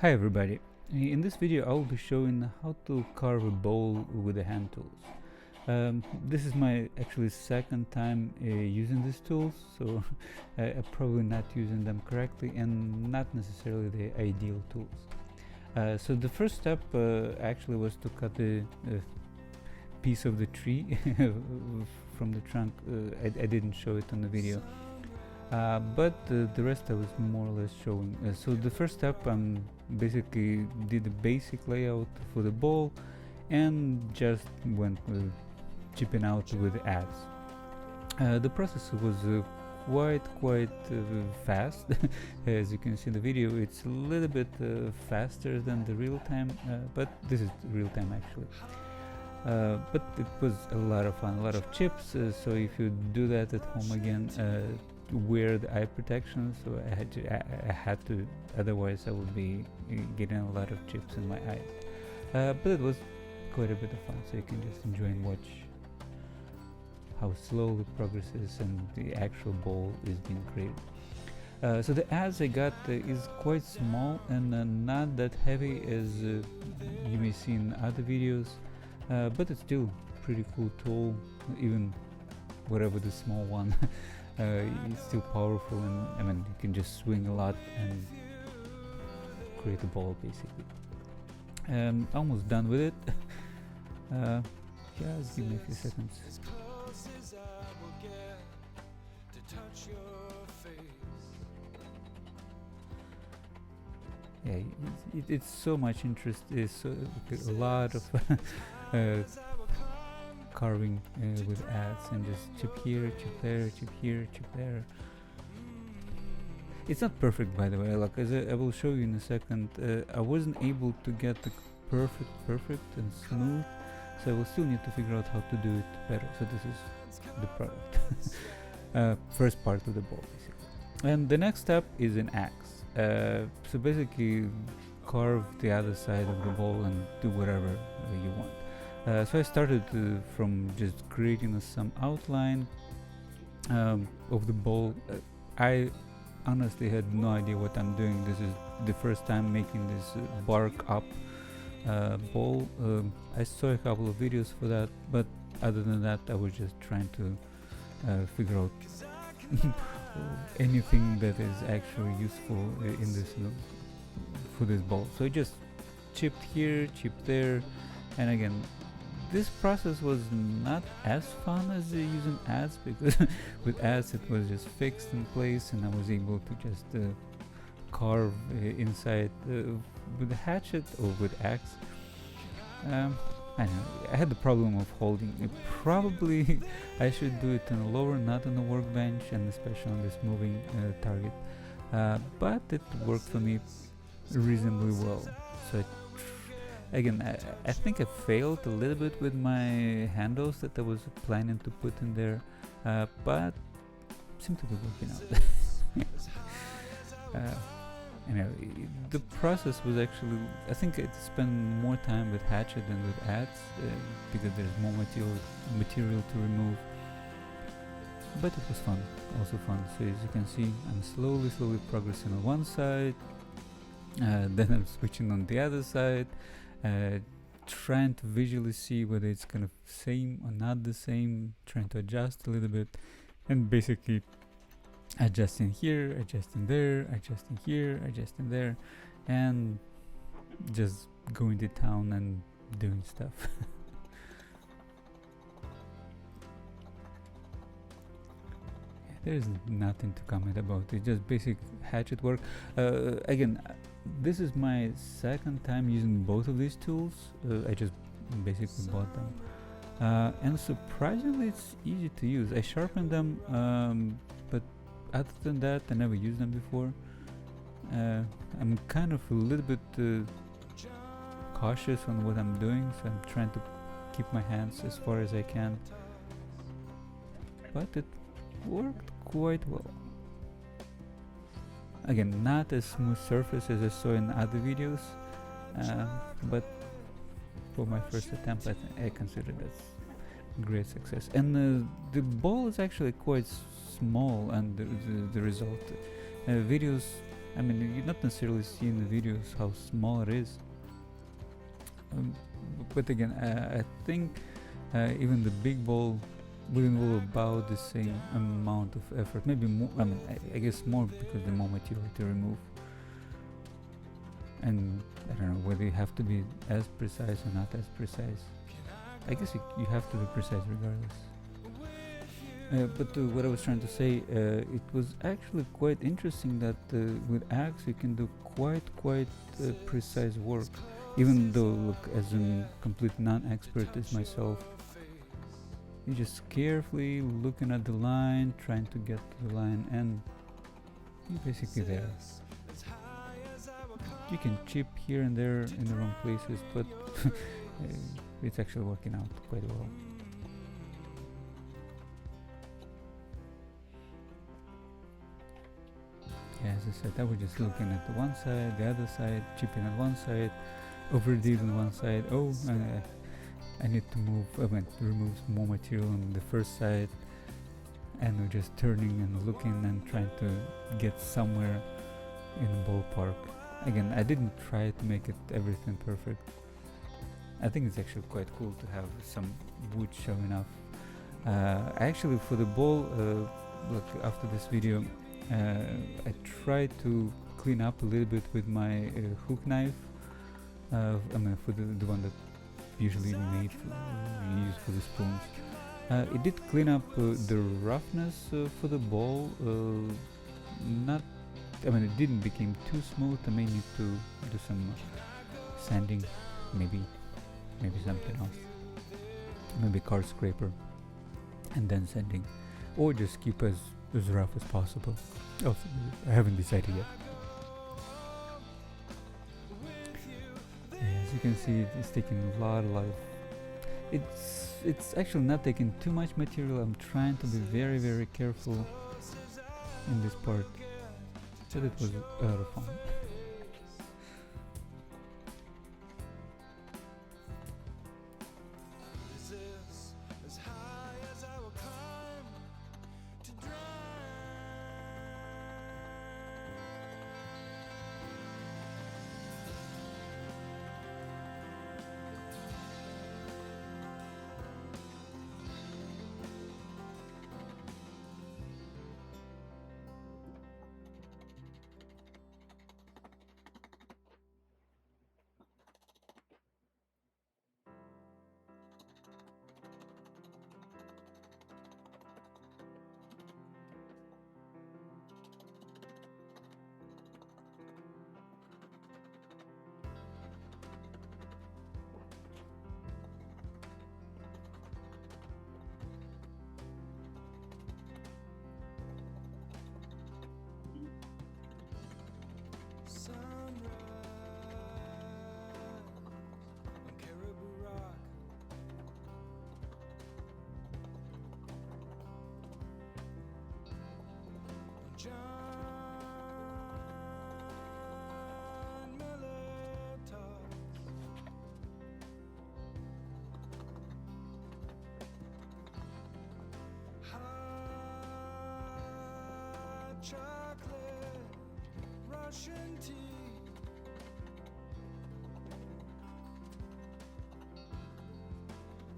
Hi everybody, in this video I will be showing how to carve a bowl with the hand tools. This is my actually second time using these tools, so I'm probably not using them correctly and not necessarily the ideal tools. So the first step actually was to cut the piece of the tree from the trunk. I didn't show it on the video. But the rest I was more or less showing. So the first step, basically did the basic layout for the bowl and just went chipping out with adze. The process was quite fast. As you can see in the video, it's a little bit faster than the real time, but this is real time actually. But it was a lot of fun, a lot of chips, so if you do that at home again, wear the eye protection, so I had to, otherwise I would be getting a lot of chips in my eyes. But it was quite a bit of fun, so you can just enjoy and watch how slowly progresses and the actual bowl is being created. So the adze I got is quite small and not that heavy as you may see in other videos, but it's still pretty cool tool, even whatever the small one. It's still powerful, and I mean you can just swing a lot and create a ball basically. Almost done with it. Just give me a few seconds. Yeah, it's so much interest. It's a lot of carving with adze, and just chip here, chip there, chip here, chip there. It's not perfect, by the way, like as I will show you in a second. I wasn't able to get the perfect and smooth, so I will still need to figure out how to do it better. So this is the product. First part of the bowl basically. And the next step is an axe. So basically carve the other side of the bowl and do whatever you want. So I started from just creating some outline of the bowl. I honestly had no idea what I'm doing. This is the first time making this bark up bowl. I saw a couple of videos for that, but other than that I was just trying to figure out anything that is actually useful in this for this bowl. So I just chipped here, chipped there, and again, this process was not as fun as using adze, because with adze it was just fixed in place and I was able to just carve inside with a hatchet or with axe. I don't know, I had the problem of holding it. Probably I should do it on a lower, not on a workbench, and especially on this moving target. But it worked for me reasonably well. So again, I think I failed a little bit with my handles that I was planning to put in there, but seemed to be working out. Anyway, the process was actually, I think I spent more time with hatchet than with adze, because there's more material to remove, but it was fun, also fun. So as you can see, I'm slowly progressing on one side, then I'm switching on the other side, trying to visually see whether it's kind of same or not the same, trying to adjust a little bit, and basically adjusting here, adjusting there, adjusting here, adjusting there, and just going to town and doing stuff. There's nothing to comment about. It's just basic hatchet work. Again, this is my second time using both of these tools. I just basically bought them, and surprisingly it's easy to use. I sharpened them, but other than that I never used them before. I'm kind of a little bit cautious on what I'm doing, so I'm trying to keep my hands as far as I can, but it worked quite well. Again, not a smooth surface as I saw in other videos, but for my first attempt I consider that great success. And the ball is actually quite small, and the result videos I mean, you not necessarily see in the videos how small it is. But again, I think even the big ball will involve about the same amount of effort, maybe more. I mean, I guess more because the more material to remove, and I don't know whether you have to be as precise or not as precise. I guess you have to be precise regardless. But what I was trying to say, it was actually quite interesting that with axe you can do quite precise work, even though, look, as a complete non-expert as myself, you're just carefully looking at the line, trying to get to the line, and you're basically there. You can chip here and there in the wrong places, but it's actually working out quite well. Yeah, as I said, I was just looking at the one side, the other side, chipping on one side, overdid on one side. Oh, I need to remove more material on the first side, and we're just turning and looking and trying to get somewhere in the ballpark. Again, I didn't try to make everything perfect. I think it's actually quite cool to have some wood showing off. Actually, for the ball, look, after this video, I tried to clean up a little bit with my hook knife. For the one that usually made used for the spoons. It did clean up the roughness for the ball. It didn't become too smooth. I may need to do some sanding, maybe something else, maybe card scraper, and then sanding, or just keep as rough as possible. Oh, I haven't decided yet. As you can see, it's taking a lot of it's actually not taking too much material. I'm trying to be very careful in this part, but it was a lot of fun. Chocolate, Russian tea.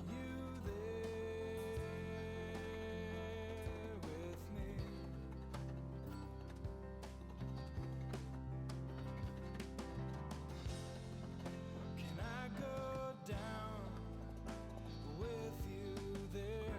You there with me? Can I go down with you there?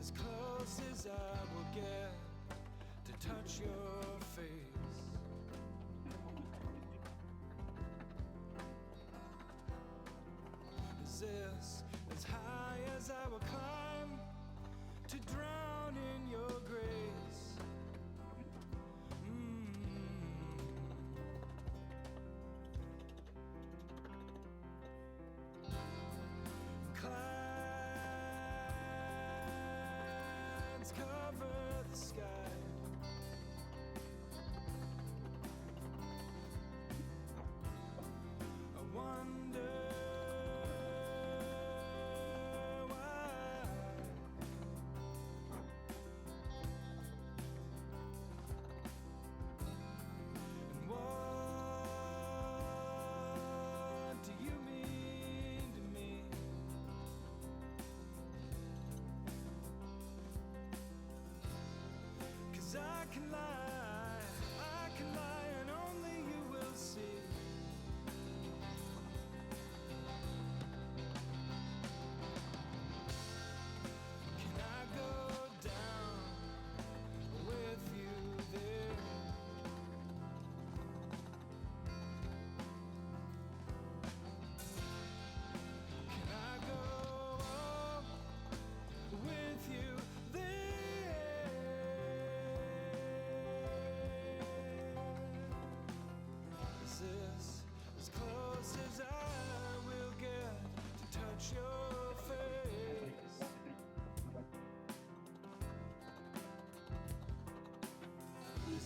As close as I will get to touch your face. Is this as high as I will climb to drown in your grace? Cover the sky.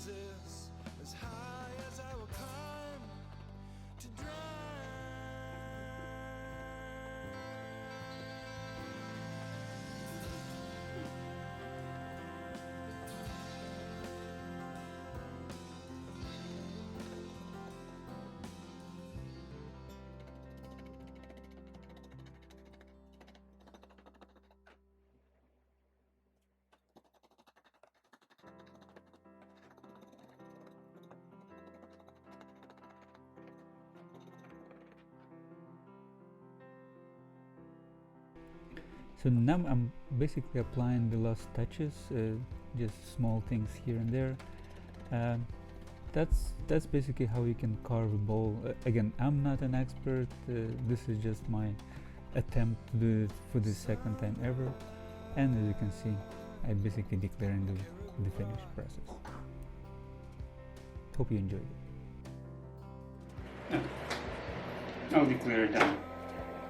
adzes, as high as I will climb to drown. So now I'm basically applying the last touches, just small things here and there. That's basically how you can carve a bowl. Again, I'm not an expert. This is just my attempt to do it for the second time ever. And as you can see, I basically declaring the finished process. Hope you enjoyed it. I'll declare it done.